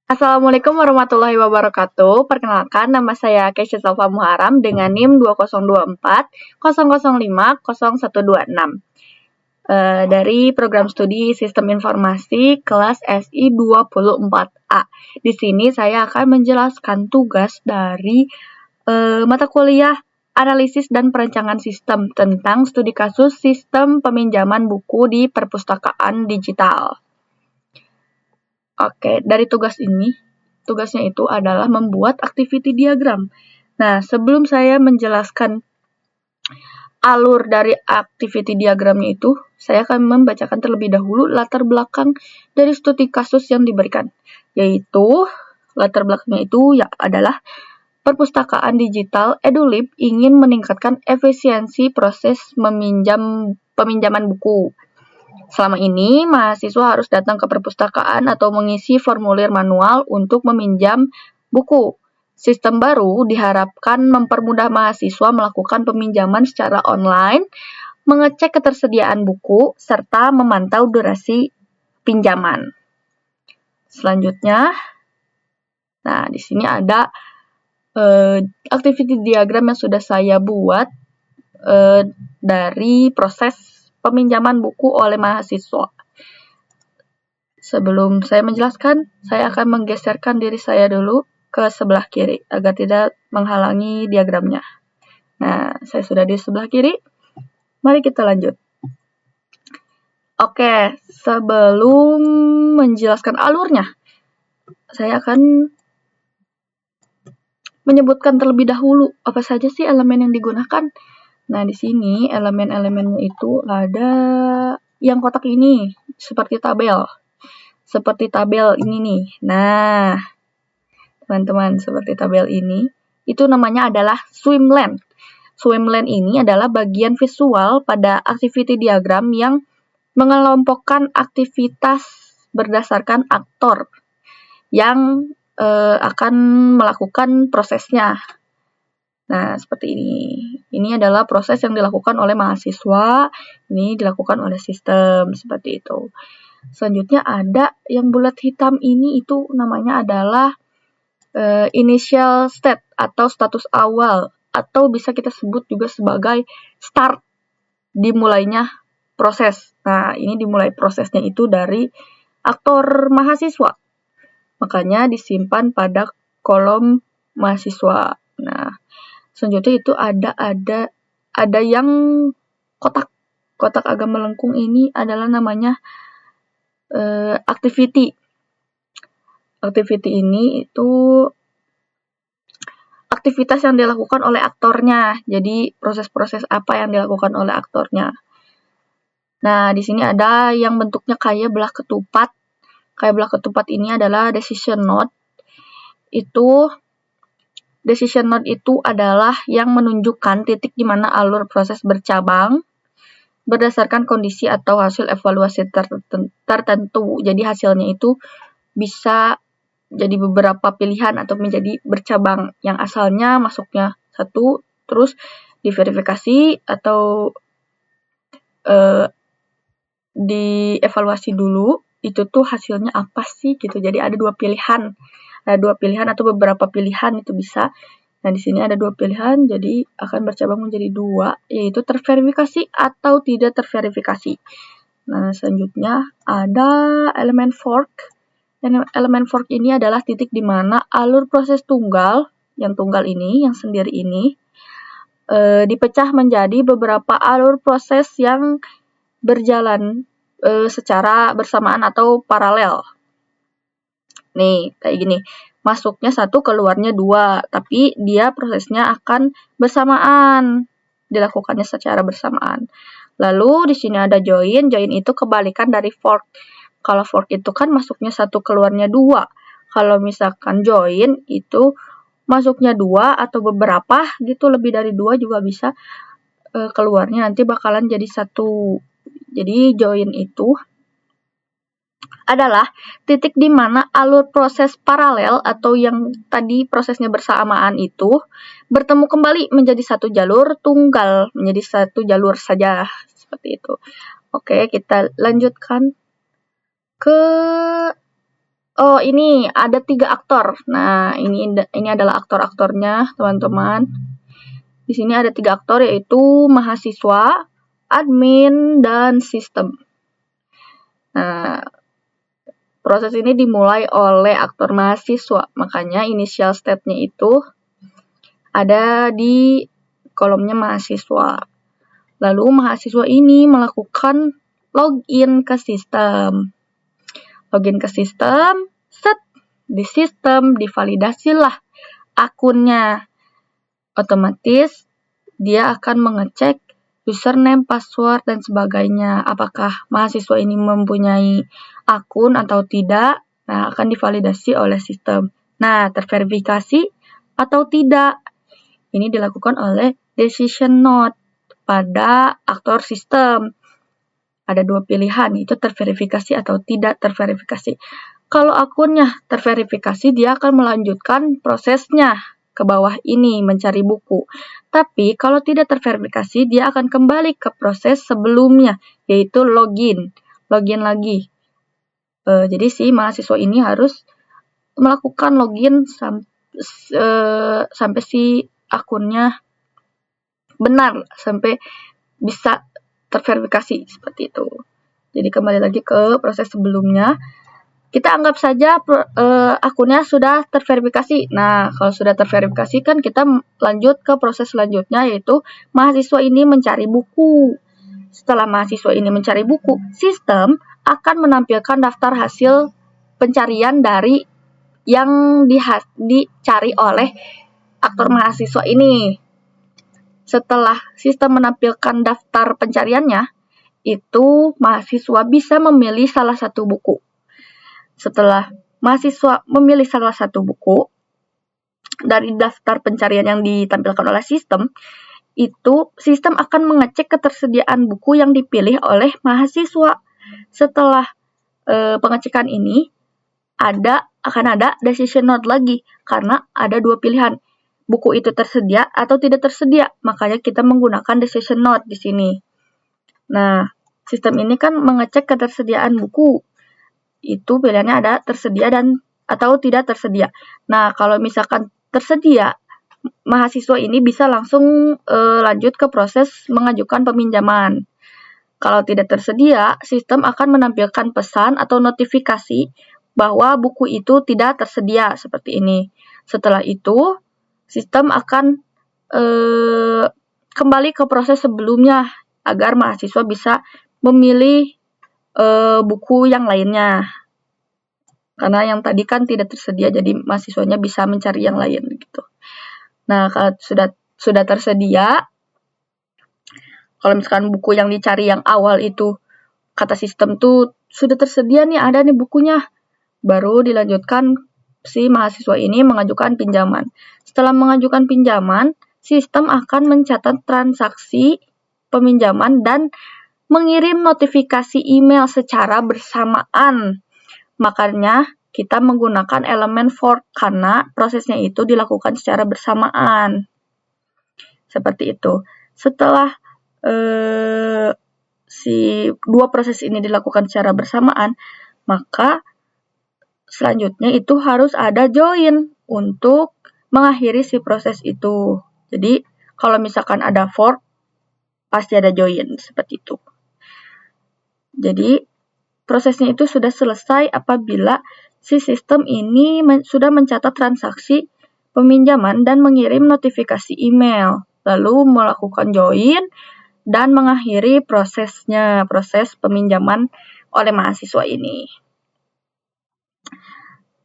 Assalamualaikum warahmatullahi wabarakatuh. Perkenalkan, nama saya Keisha Salva Muharam dengan NIM 2024 005 0126 dari program studi Sistem Informasi kelas SI 24A. Di sini saya akan menjelaskan tugas dari mata kuliah Analisis dan Perancangan Sistem tentang studi kasus sistem peminjaman buku di perpustakaan digital. Oke, dari tugasnya itu adalah membuat activity diagram. Nah, sebelum saya menjelaskan alur dari activity diagramnya itu, saya akan membacakan terlebih dahulu latar belakang dari studi kasus yang diberikan, yaitu latar belakangnya itu adalah perpustakaan digital EduLib ingin meningkatkan efisiensi proses peminjaman buku. Selama ini, mahasiswa harus datang ke perpustakaan atau mengisi formulir manual untuk meminjam buku. Sistem baru diharapkan mempermudah mahasiswa melakukan peminjaman secara online, mengecek ketersediaan buku, serta memantau durasi pinjaman. Selanjutnya, nah di sini ada activity diagram yang sudah saya buat dari proses peminjaman buku oleh mahasiswa. Sebelum saya menjelaskan, saya akan menggeserkan diri saya dulu ke sebelah kiri agar tidak menghalangi diagramnya. Nah, saya sudah di sebelah kiri. Mari kita lanjut. Oke, sebelum menjelaskan alurnya, saya akan menyebutkan terlebih dahulu apa saja sih elemen yang digunakan. Nah, di sini elemen-elemennya itu ada yang kotak ini, seperti tabel. Seperti tabel ini nih. Nah, teman-teman, seperti tabel ini, itu namanya adalah swimlane. Swimlane ini adalah bagian visual pada activity diagram yang mengelompokkan aktivitas berdasarkan aktor yang akan melakukan prosesnya. Nah, seperti ini. Ini adalah proses yang dilakukan oleh mahasiswa, ini dilakukan oleh sistem, seperti itu. Selanjutnya ada yang bulat hitam ini, itu namanya adalah initial state atau status awal, atau bisa kita sebut juga sebagai start, dimulainya proses. Nah, ini dimulai prosesnya itu dari aktor mahasiswa. Makanya disimpan pada kolom mahasiswa. Nah, selanjutnya itu ada yang kotak agak melengkung, ini adalah namanya activity. Activity ini itu aktivitas yang dilakukan oleh aktornya. Jadi proses-proses apa yang dilakukan oleh aktornya. Nah, di sini ada yang bentuknya kayak belah ketupat. Kayak belah ketupat ini adalah decision node. Decision node itu adalah yang menunjukkan titik di mana alur proses bercabang berdasarkan kondisi atau hasil evaluasi tertentu. Jadi hasilnya itu bisa jadi beberapa pilihan atau menjadi bercabang. Yang asalnya masuknya satu, terus diverifikasi atau dievaluasi dulu, itu tuh hasilnya apa sih gitu. Jadi ada dua pilihan atau beberapa pilihan itu bisa. Nah, di sini ada dua pilihan, jadi akan bercabang menjadi dua, yaitu terverifikasi atau tidak terverifikasi. Nah, selanjutnya ada elemen fork. Elemen fork ini adalah titik di mana alur proses tunggal, yang sendiri ini, dipecah menjadi beberapa alur proses yang berjalan secara bersamaan atau paralel. Nih, kayak gini. Masuknya satu, keluarnya dua, tapi dia prosesnya akan bersamaan, dilakukannya secara bersamaan. Lalu di sini ada join itu kebalikan dari fork. Kalau fork itu kan masuknya satu, keluarnya dua. Kalau misalkan join itu masuknya dua atau beberapa gitu, lebih dari dua juga bisa, keluarnya nanti bakalan jadi satu. Jadi join itu adalah titik di mana alur proses paralel atau yang tadi prosesnya bersamaan itu bertemu kembali menjadi satu jalur tunggal, menjadi satu jalur saja, seperti itu. Oke, kita lanjutkan ke Oh, ini ada 3 aktor. Nah, ini adalah aktor-aktornya, teman-teman. Di sini ada 3 aktor, yaitu mahasiswa, admin, dan sistem. Nah, proses ini dimulai oleh aktor mahasiswa, makanya initial state-nya itu ada di kolomnya mahasiswa. Lalu mahasiswa ini melakukan login ke sistem. Login ke sistem, set, di sistem divalidasilah akunnya. Otomatis dia akan mengecek username, password, dan sebagainya. Apakah mahasiswa ini mempunyai akun atau tidak? Nah, akan divalidasi oleh sistem. Nah, terverifikasi atau tidak? Ini dilakukan oleh decision node pada aktor sistem. Ada 2 pilihan, itu terverifikasi atau tidak terverifikasi. Kalau akunnya terverifikasi, dia akan melanjutkan prosesnya ke bawah ini, mencari buku. Tapi kalau tidak terverifikasi, dia akan kembali ke proses sebelumnya, yaitu login. Login lagi. Jadi si mahasiswa ini harus melakukan login sampai si akunnya benar, sampai bisa terverifikasi seperti itu. Jadi kembali lagi ke proses sebelumnya. Kita anggap saja akunnya sudah terverifikasi. Nah, kalau sudah terverifikasi kan kita lanjut ke proses selanjutnya, yaitu mahasiswa ini mencari buku. Setelah mahasiswa ini mencari buku, sistem akan menampilkan daftar hasil pencarian dari yang dicari oleh aktor mahasiswa ini. Setelah sistem menampilkan daftar pencariannya, itu mahasiswa bisa memilih salah satu buku. Setelah mahasiswa memilih salah satu buku dari daftar pencarian yang ditampilkan oleh sistem, itu sistem akan mengecek ketersediaan buku yang dipilih oleh mahasiswa. Setelah pengecekan ini, akan ada decision node lagi, karena ada 2 pilihan. Buku itu tersedia atau tidak tersedia, makanya kita menggunakan decision node di sini. Nah, sistem ini kan mengecek ketersediaan buku. Itu pilihannya ada tersedia dan atau tidak tersedia. Nah, kalau misalkan tersedia, mahasiswa ini bisa langsung lanjut ke proses mengajukan peminjaman. Kalau tidak tersedia, sistem akan menampilkan pesan atau notifikasi bahwa buku itu tidak tersedia, seperti ini. Setelah itu, sistem akan kembali ke proses sebelumnya agar mahasiswa bisa memilih buku yang lainnya. Karena yang tadi kan tidak tersedia, jadi mahasiswanya bisa mencari yang lain gitu. Nah, kalau sudah tersedia, kalau misalkan buku yang dicari yang awal itu kata sistem tuh sudah tersedia nih, ada nih bukunya, baru dilanjutkan si mahasiswa ini mengajukan pinjaman. Setelah mengajukan pinjaman, sistem akan mencatat transaksi peminjaman dan mengirim notifikasi email secara bersamaan. Makanya kita menggunakan elemen for karena prosesnya itu dilakukan secara bersamaan. Seperti itu. Setelah si 2 proses ini dilakukan secara bersamaan, maka selanjutnya itu harus ada join untuk mengakhiri si proses itu. Jadi, kalau misalkan ada for, pasti ada join, seperti itu. Jadi, prosesnya itu sudah selesai apabila si sistem ini sudah mencatat transaksi peminjaman dan mengirim notifikasi email, lalu melakukan join dan mengakhiri prosesnya, proses peminjaman oleh mahasiswa ini.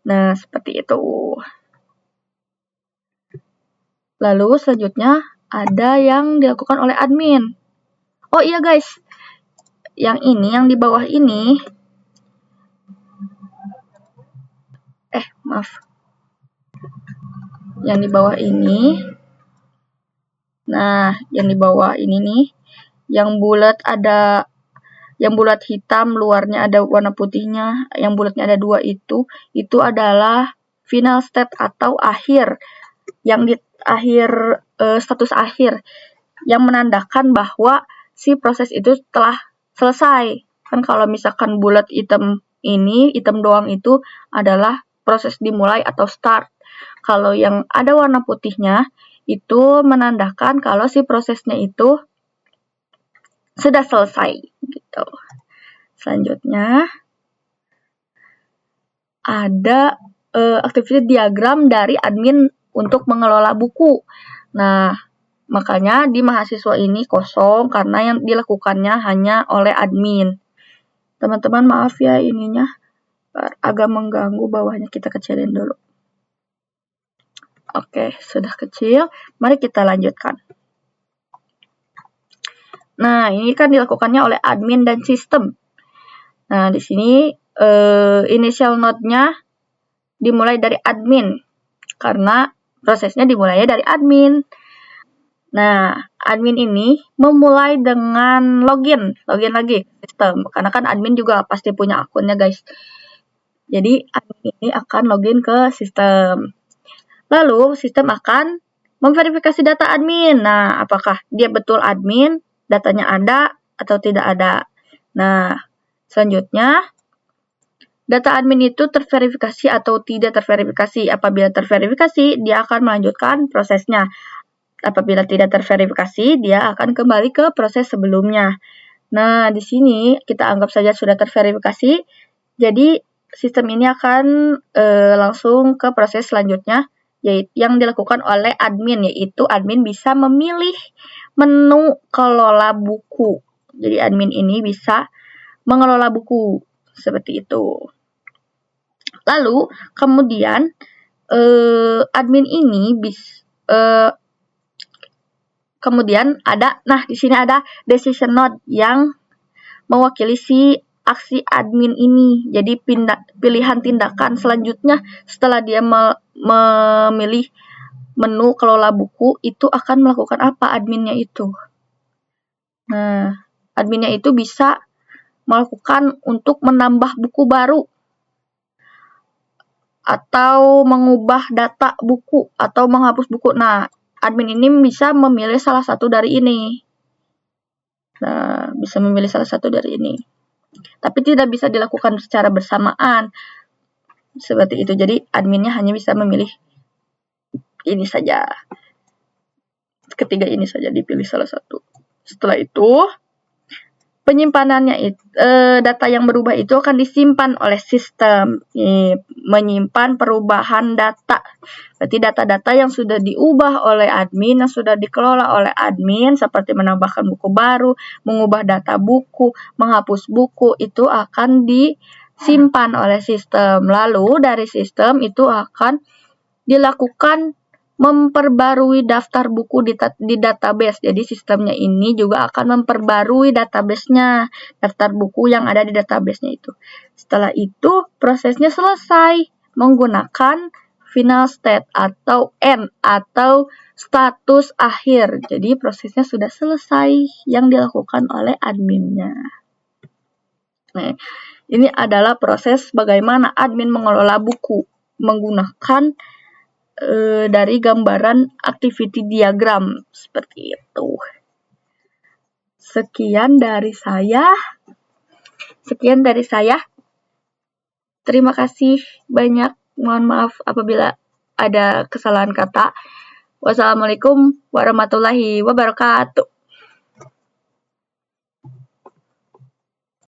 Nah, seperti itu. Lalu selanjutnya ada yang dilakukan oleh admin. Oh iya guys, yang di bawah ini, yang di bawah ini, nah yang di bawah ini nih, yang bulat hitam, luarnya ada warna putihnya, yang bulatnya ada 2 itu adalah final state atau akhir, yang di akhir status akhir, yang menandakan bahwa si proses itu telah selesai. Kan kalau misalkan bulat hitam ini, hitam doang itu adalah proses dimulai atau start. Kalau yang ada warna putihnya itu menandakan kalau si prosesnya itu sudah selesai gitu. Selanjutnya ada activity diagram dari admin untuk mengelola buku. Nah, makanya di mahasiswa ini kosong karena yang dilakukannya hanya oleh admin. Teman-teman maaf ya ininya agak mengganggu, bawahnya kita kecilin dulu. Oke, sudah kecil. Mari kita lanjutkan. Nah, ini kan dilakukannya oleh admin dan sistem. Nah, di sini initial node-nya dimulai dari admin karena prosesnya dimulainya dari admin. Nah, admin ini memulai dengan login lagi sistem karena kan admin juga pasti punya akunnya, guys. Jadi admin ini akan login ke sistem. Lalu sistem akan memverifikasi data admin. Nah, apakah dia betul admin, datanya ada atau tidak ada. Nah, selanjutnya data admin itu terverifikasi atau tidak terverifikasi. Apabila terverifikasi, dia akan melanjutkan prosesnya. Apabila tidak terverifikasi, dia akan kembali ke proses sebelumnya. Nah, di sini kita anggap saja sudah terverifikasi. Jadi, sistem ini akan langsung ke proses selanjutnya, yaitu yang dilakukan oleh admin, yaitu admin bisa memilih menu kelola buku. Jadi, admin ini bisa mengelola buku seperti itu. Lalu, kemudian admin ini kemudian ada, nah di sini ada decision node yang mewakili si aksi admin ini. Jadi pilihan tindakan selanjutnya setelah dia memilih menu kelola buku itu akan melakukan apa adminnya itu. Nah, adminnya itu bisa melakukan untuk menambah buku baru atau mengubah data buku atau menghapus buku. Nah, admin ini bisa memilih salah satu dari ini. Nah, bisa memilih salah satu dari ini. Tapi tidak bisa dilakukan secara bersamaan. Seperti itu. Jadi, adminnya hanya bisa memilih ini saja. Ketiga ini saja dipilih salah satu. Setelah itu, penyimpanannya data yang berubah itu akan disimpan oleh sistem. Menyimpan perubahan data. Berarti data-data yang sudah diubah oleh admin, yang sudah dikelola oleh admin, seperti menambahkan buku baru, mengubah data buku, menghapus buku, itu akan disimpan oleh sistem. Lalu dari sistem itu akan dilakukan memperbarui daftar buku di database. Jadi sistemnya ini juga akan memperbarui database-nya, daftar buku yang ada di database-nya itu. Setelah itu prosesnya selesai menggunakan final state atau end atau status akhir. Jadi prosesnya sudah selesai yang dilakukan oleh adminnya. Nah, ini adalah proses bagaimana admin mengelola buku menggunakan dari gambaran activity diagram seperti itu. Sekian dari saya. Terima kasih banyak. Mohon maaf apabila ada kesalahan kata. Wassalamualaikum warahmatullahi wabarakatuh.